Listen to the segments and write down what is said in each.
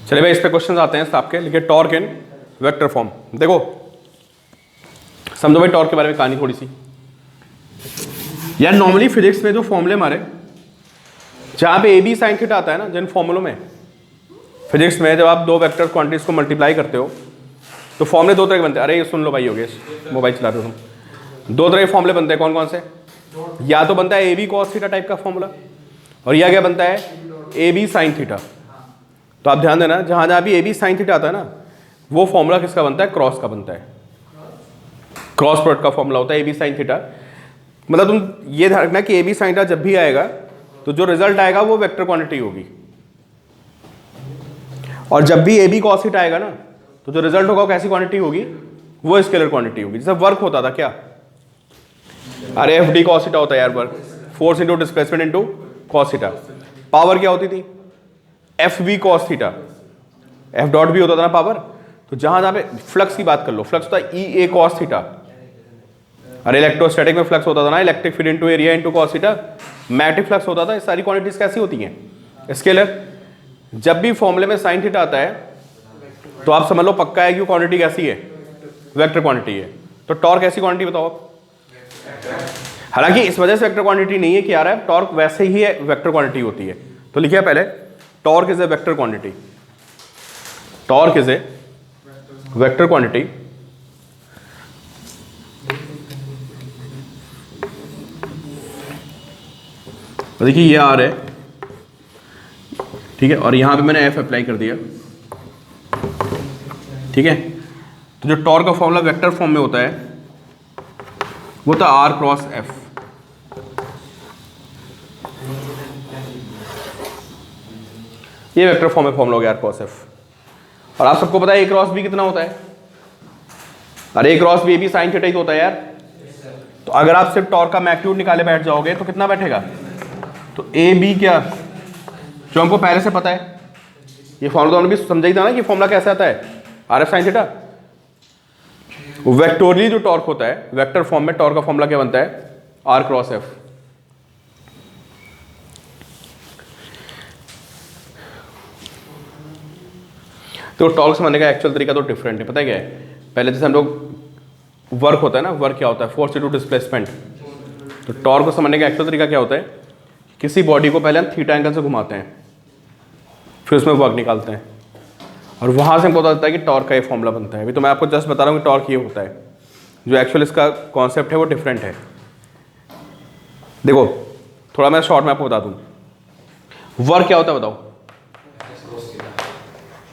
चलिए भाई इस पे क्वेश्चन आते हैं आपके, लिखिए टॉर्क इन वेक्टर फॉर्म। देखो समझो भाई टॉर्क के बारे में कहानी थोड़ी सी यार। नॉर्मली फिजिक्स में जो फॉर्मूले हमारे जहाँ पे ए बी साइन थीटा आता है ना, जिन फॉर्मूलों में फिजिक्स में जब आप दो वेक्टर क्वांटिटीज को मल्टीप्लाई करते हो तो फॉर्मूले दो तरह के बनते हैं। अरे ये सुन लो भाई, योगेश मोबाइल चला रहे हो तुम। दो तरह के फॉर्मूले बनते हैं, कौन कौन से? या तो बनता है A B cos theta type का फॉर्मूला, और या क्या बनता है ए बी साइन थीटा। तो आप ध्यान देना, जहां जहां भी ए बी साइन थीटा आता है ना, वो फॉर्मूला किसका बनता है? क्रॉस का बनता है। क्रॉस प्रोडक्ट का फॉर्मूला होता है ए बी साइन थीटा। मतलब तुम ये ध्यान रखना कि ए बी साइन थीटा जब भी आएगा तो जो रिजल्ट आएगा वो वेक्टर क्वांटिटी होगी, और जब भी ए बी कॉस थीटा आएगा ना तो जो रिजल्ट होगा वो कैसी क्वांटिटी होगी? वो स्केलर क्वांटिटी होगी। जैसे वर्क होता था क्या, अरे एफ डी कॉस थीटा होता है यार work, force into displacement into cos theta. Power क्या होती थी? F V cos theta, F dot भी होता था ना पावर। तो जहां जहां पे फ्लक्स की बात कर लो, फ्लक्स होता है ई ए कॉस थीटा। अरे इलेक्ट्रोस्टैटिक में फ्लक्स होता था ना, electric field into area into cos theta. Magnetic flux होता था। ये सारी क्वांटिटीज कैसी होती हैं? स्केलर। जब भी फॉर्मूले में साइन थीटा आता है तो आप समझ लो पक्का है कि वो क्वांटिटी कैसी है? वेक्टर क्वांटिटी है। तो टॉर्क ऐसी क्वांटिटी बताओ आप। हालांकि इस वजह से वेक्टर क्वांटिटी नहीं है कि यार टॉर्क वैसे ही है, वेक्टर क्वांटिटी होती है। तो लिखिए पहले torque is a vector quantity. Torque is a vector quantity देखिए ये आर है, ठीक है, और यहां पे मैंने एफ अप्लाई कर दिया, ठीक है। तो जो टॉर्क का फॉर्मूला वेक्टर फॉर्म में होता है वो था आर क्रॉस एफ। ये वेक्टर फॉर्म में फॉर्मूला हो गया आर क्रॉस एफ। और आप सबको पता है ए क्रॉस बी कितना होता है? अरे ए क्रॉस बी भी साइन थीटा ही तो होता है यार। तो अगर आप सिर्फ टॉर्क का मैग्नीट्यूड निकाले बैठ जाओगे तो कितना बैठेगा? तो ए बी क्या, जो हमको पहले से पता है, ये फॉर्मूला तो हमने भी समझा ही था ना कि फॉर्मूला कैसे आता है? R F sine theta. Vectorially जो टॉर्क होता है वेक्टर फॉर्म में, टॉर्क का फॉर्मूला क्या बनता है? R cross F. तो टॉर्क समझने का एक्चुअल तरीका तो डिफरेंट है। पता है क्या है? पहले जैसे हम लोग वर्क होता है ना, वर्क क्या होता है? Force into displacement. तो टॉर्क को समझने का एक्चुअल तरीका क्या होता है? किसी बॉडी को पहले हम थीटा एंगल से घुमाते हैं, फिर उसमें वर्क निकालते हैं, और वहां से हमको पता चलता है कि टॉर्क का ये फॉर्मूला बनता है। अभी तो मैं आपको जस्ट बता रहा हूँ कि टॉर्क ये होता है, जो एक्चुअल इसका कॉन्सेप्ट है वो डिफरेंट है। देखो थोड़ा मैं शॉर्ट में आपको बता दूं, वर्क क्या होता है बताओ?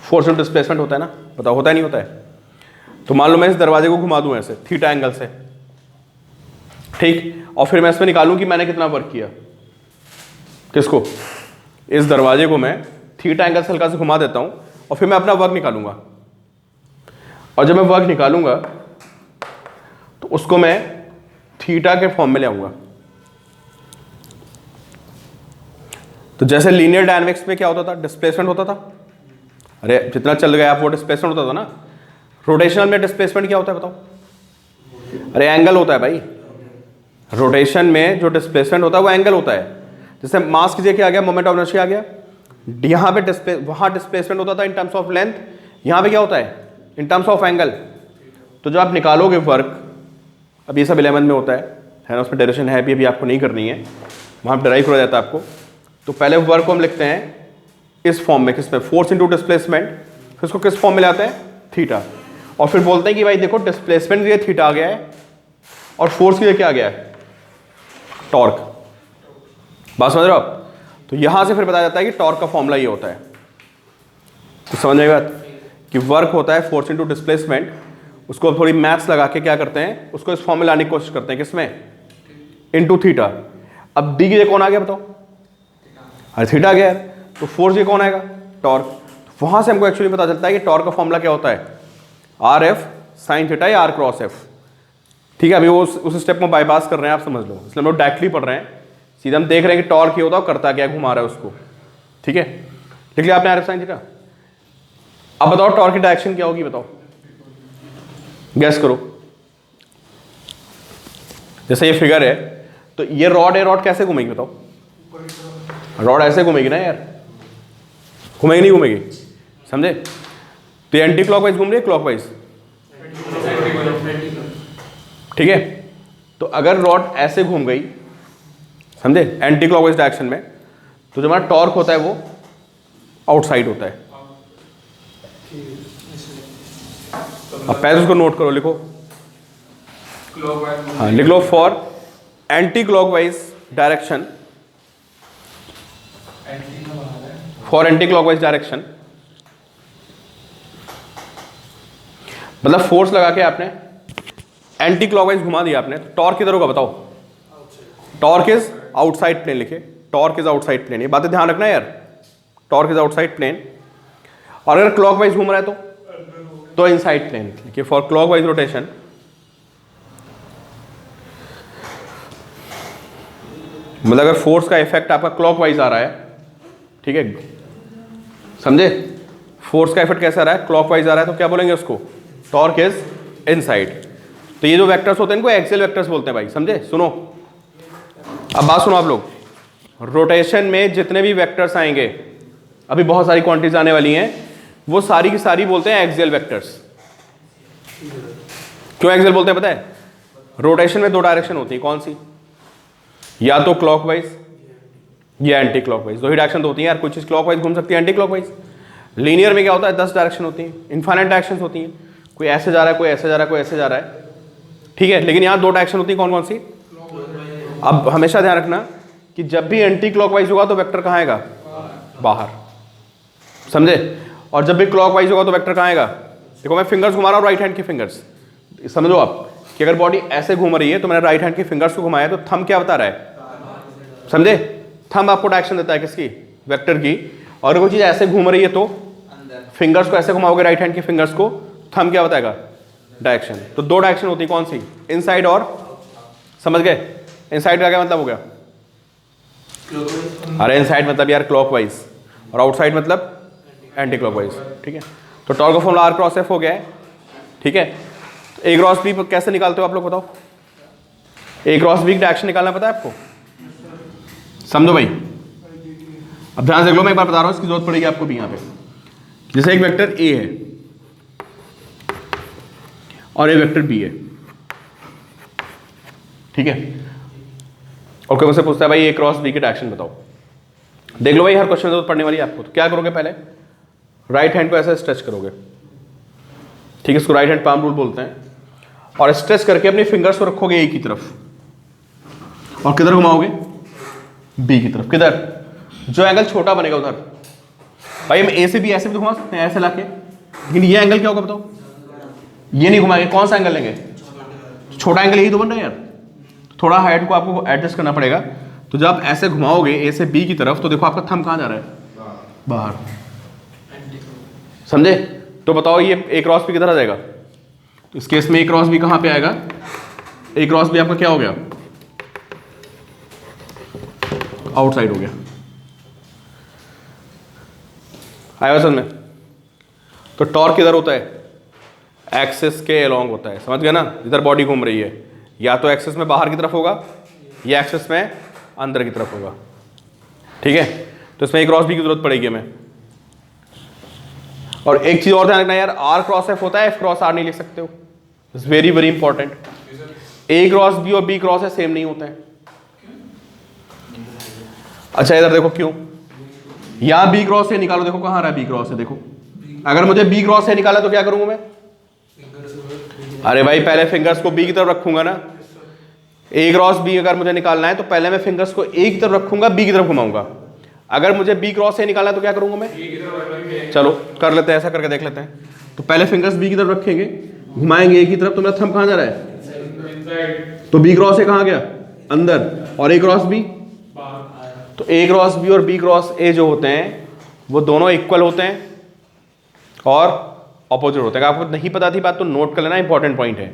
फोर्स ऑफ डिस्प्लेसमेंट होता है ना, बताओ होता है नहीं होता है? तो मान लो मैं इस दरवाजे को घुमा दूं ऐसे थीटा एंगल से, ठीक, और फिर मैं इसमें निकालूं कि मैंने कितना वर्क किया। किसको? इस दरवाजे को मैं थीटा एंगल से हल्का से घुमा देता हूं और फिर मैं अपना वर्क निकालूंगा, और जब मैं वर्क निकालूंगा तो उसको मैं थीटा के फॉर्म में ले आऊंगा। तो जैसे लीनियर डायनेमिक्स में क्या होता था? डिस्प्लेसमेंट होता था। अरे जितना चल गया आप वो डिस्प्लेसमेंट होता था ना। रोटेशनल में डिस्प्लेसमेंट क्या होता है बताओ? अरे एंगल होता है भाई। रोटेशन में जो डिस्प्लेसमेंट होता है वो एंगल होता है। जैसे मास कीजिए क्या आ गया? मोमेंट ऑफ इनर्शिया आ गया। यहाँ पे वहाँ डिस्प्लेसमेंट होता था इन टर्म्स ऑफ लेंथ, यहाँ पे क्या होता है? In terms of angle. तो जब आप निकालोगे वर्क, अब ये सब 11 में होता है ना, उसमें डायरेक्शन है भी, अभी आपको नहीं करनी है, वहाँ पर ड्राइव करा जाता है आपको। तो पहले वर्क को हम लिखते हैं इस फॉर्म में, किसमें? Force into displacement. फिर उसको किस फॉर्म में लाते हैं? थीटा। और फिर बोलते हैं कि भाई देखो डिस्प्लेसमेंट के लिए थीटा आ गया है और फोर्स के लिए क्या आ गया है? टॉर्क। बात समझ रहे हो आप? तो यहां से फिर बताया जाता है कि टॉर्क का फॉर्मूला ये होता है। तो समझ में बात कि वर्क होता है फोर्स इंटू डिस्प्लेसमेंट, उसको थोड़ी मैथ्स लगा के क्या करते हैं? उसको इस फॉर्म में लाने की कोशिश करते हैं, किसमें? Into theta. अब डी के लिए कौन आ गया बताओ? अरे थीटा आ गया है, तो फोर्स ये कौन आएगा? टॉर्क। वहां से हमको एक्चुअली पता चलता है कि टॉर्क का फॉर्मूला क्या होता है? आर एफ साइन थीटा या आर क्रॉस एफ। ठीक है, अभी वो उस स्टेप में बाईपास कर रहे हैं, आप समझ लो, इसलिए हम लोग डायरेक्टली पढ़ रहे हैं, सीधा हम देख रहे हैं कि टॉर्क ये होता है, करता क्या, घुमा रहा है उसको। ठीक है, लिख लिया आपने आर एफ साइन थीटा। अब बताओ टॉर्क की डायरेक्शन क्या होगी, बताओ, गैस करो। जैसे ये फिगर है, तो ये रॉड है, रॉड कैसे घूमेगी बताओ? रॉड ऐसे घूमेगी ना यार, घूमेगी नहीं घूमेगी, समझे? तो एंटी क्लॉकवाइज घूम रही है क्लॉकवाइज, ठीक है। तो अगर रॉड ऐसे घूम गई, समझे, एंटी क्लॉकवाइज डायरेक्शन में, तो जो हमारा टॉर्क होता है वो आउटसाइड होता है। अब पहले उसको नोट करो, लिखो, हाँ लिख लो, for anticlockwise direction, for anticlockwise direction मतलब फोर्स लगा के आपने एंटी क्लॉकवाइज घुमा दिया आपने, तो टॉर्क किधर होगा बताओ? टॉर्क इज आउटसाइड प्लेन, लिखे टॉर्क इज आउटसाइड प्लेन। ये बातें ध्यान रखना यार, टॉर्क इज आउटसाइड प्लेन। और अगर क्लॉकवाइज घूम रहा है तो इनसाइड प्लेन, लिखिए फॉर क्लॉकवाइज रोटेशन मतलब अगर फोर्स का इफेक्ट आपका क्लॉकवाइज आ रहा है, ठीक है, समझे? फोर्स का इफेक्ट कैसा आ रहा है? क्लॉकवाइज आ रहा है, तो क्या बोलेंगे उसको? Torque is inside. तो ये जो वेक्टर्स होते हैं इनको एक्सियल वेक्टर्स बोलते हैं भाई, समझे? सुनो, अब बात सुनो आप लोग, रोटेशन में जितने भी वेक्टर्स आएंगे, अभी बहुत सारी क्वांटिटीज आने वाली हैं, वो सारी की सारी बोलते हैं एक्सियल वेक्टर्स। क्यों एक्सियल बोलते हैं पता है? रोटेशन में दो डायरेक्शन होती है, कौन सी? या तो क्लॉकवाइज या एंटी क्लॉकवाइज, दो ही डायरेक्शन तो होती है यार। कोई चीज क्लॉकवाइज घूम सकती है, एंटी क्लॉकवाइज। लीनियर में क्या होता है? 10 डायरेक्शन होती हैं, इनफाइनाइट डायरेक्शन होती हैं, कोई ऐसे जा रहा है, कोई ऐसे जा रहा है, कोई ऐसे जा रहा है, ठीक है। लेकिन यहाँ दो डायरेक्शन होती है, कौन कौन सी? अब हमेशा ध्यान रखना कि जब भी एंटी क्लॉकवाइज होगा तो वेक्टर कहाँ आएगा? बाहर, समझे? और जब भी क्लॉकवाइज होगा तो वेक्टर कहाँ आएगा? देखो मैं फिंगर्स घुमा रहा हूँ, राइट हैंड की फिंगर्स, समझो आप कि अगर बॉडी ऐसे घूम रही है तो मैंने राइट हैंड की फिंगर्स को घुमाया, तो थंब क्या बता रहा है? समझे? थंब आपको डायरेक्शन देता है किसकी? वेक्टर की। और कोई चीज ऐसे घूम रही है तो फिंगर्स को ऐसे घुमाओगे, राइट हैंड की फिंगर्स को, थंब क्या बताएगा? डायरेक्शन। तो दो डायरेक्शन होती है, कौन सी? इनसाइड और, समझ गए? इनसाइड का क्या मतलब हो गया? अरे इनसाइड मतलब यार क्लॉकवाइज, और आउटसाइड मतलब एंटी क्लॉकवाइज, ठीक है। तो टॉर्क का फॉर्मूला आर क्रॉस एफ हो गया है, ठीक है। ए क्रॉस बी कैसे निकालते हो आप लोग बताओ? ए क्रॉस बी डायरेक्शन निकालना पता है आपको? समझो भाई, अब ध्यान से देख लो, मैं एक बार बता रहा हूं, इसकी जरूरत पड़ेगी आपको भी यहाँ पे। जैसे एक वेक्टर ए है और एक वेक्टर बी है, ठीक है। और कोई मुझसे पूछता है भाई ए क्रॉस बी की डायरेक्शन बताओ। देख लो भाई, हर क्वेश्चन जरूरत पड़ने वाली है आपको। तो क्या करोगे? पहले राइट हैंड को ऐसे स्ट्रेच करोगे, ठीक है, इसको राइट हैंड पाम रूल बोलते हैं। और स्ट्रेच करके अपनी फिंगर्स को रखोगे ए की तरफ, और किधर घुमाओगे? बी की तरफ। किधर? जो एंगल छोटा बनेगा उधर। भाई हम ए से बी ऐसे भी तो घुमा सकते हैं, ऐसे लाके, लेकिन ये एंगल क्या होगा बताओ? ये नहीं घुमाएंगे। कौन सा एंगल लेंगे? छोटा एंगल यही तो बन रहा है यार, थोड़ा हाइट को आपको एडजस्ट करना पड़ेगा। तो जब आप ऐसे घुमाओगे ए से बी की तरफ, तो देखो आपका थंब कहाँ जा रहा है? बाहर, समझे? तो बताओ ये ए क्रॉस बी किधर आ जाएगा? तो इस केस में ए क्रॉस बी कहाँ पे आएगा? ए क्रॉस बी आपका क्या हो गया? आउटसाइड हो गया। आया समझ में? तो टॉर्क किधर होता है? एक्सिस के अलोंग होता है, समझ गए ना? इधर बॉडी घूम रही है, या तो एक्सिस में बाहर की तरफ होगा या एक्सिस में अंदर की तरफ होगा, ठीक है। तो इसमें ए क्रॉस बी की जरूरत पड़ेगी हमें। और एक चीज और ध्यान रखना यार, आर क्रॉस एफ होता है, एफ क्रॉस आर नहीं लिख सकते हो। It's very very important. A cross B और बी क्रॉस है सेम नहीं होता है। अच्छा इधर देखो क्यों, यहां बी क्रॉस से निकालो, देखो कहां रहा है बी क्रॉस है, देखो। अगर मुझे बी क्रॉस से निकाला तो क्या करूंगा मैं? अरे भाई पहले फिंगर्स को बी की तरफ रखूंगा ना। ए क्रॉस बी अगर मुझे निकालना है तो पहले मैं फिंगर्स को ए की तरफ रखूंगा, बी की तरफ घुमाऊंगा। अगर मुझे बी क्रॉस से निकालना है तो क्या करूंगा मैं? चलो कर लेते हैं, ऐसा करके देख लेते हैं। तो पहले फिंगर्स बी की तरफ रखेंगे, घुमाएंगे ए की तरफ, तो मेरा थंब कहां जा रहा है? तो बी क्रॉस ए कहां गया? अंदर। और ए क्रॉस बी? तो ए क्रॉस बी और बी क्रॉस ए जो होते हैं वो दोनों इक्वल होते हैं और ऑपोजिट होते हैं। आपको नहीं पता थी बात तो नोट कर लेना, इंपॉर्टेंट पॉइंट है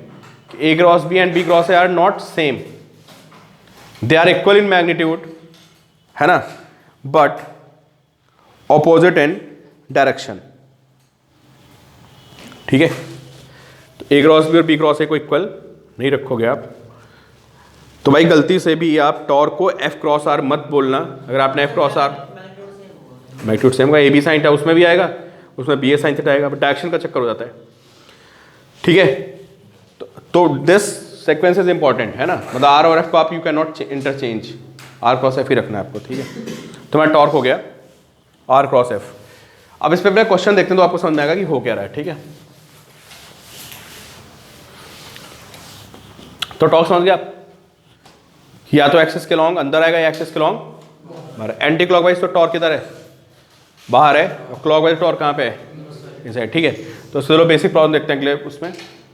कि A cross B and B cross A are not same, they are equal in magnitude, है ना, बट ऑपोजिट इन डायरेक्शन, ठीक है। तो ए क्रॉस बी और बी क्रॉस ए को इक्वल नहीं रखोगे आप। तो भाई गलती से भी आप टॉर्क को एफ क्रॉस आर मत बोलना। अगर आपने F cross R, magnitude same होगा, ए बी साइन था उसमें भी आएगा, उसमें बी ए साइन थीटा आएगा, बट डायरेक्शन का चक्कर हो जाता है। ठीक है, तो दिस सीक्वेंस इज इंपॉर्टेंट है ना, मतलब आर और एफ को आप you can not interchange, R cross F ही रखना है आपको। ठीक है, तो मैं टॉर्क हो गया आर क्रॉस एफ। अब इस पे अपना क्वेश्चन देखते हैं तो आपको समझ में आएगा कि हो क्या रहा है। ठीक है, तो टॉर्क समझ गया आप, या तो एक्सिस के लॉन्ग अंदर आएगा या एक्सिस के लॉन्ग बाहर। एंटी क्लॉकवाइज तो टॉर्क किधर है, बाहर है, और क्लॉकवाइज टॉर्क कहाँ पे है, इस साइड। ठीक है, तो चलो बेसिक प्रॉब्लम देखते हैं अगले उसमें।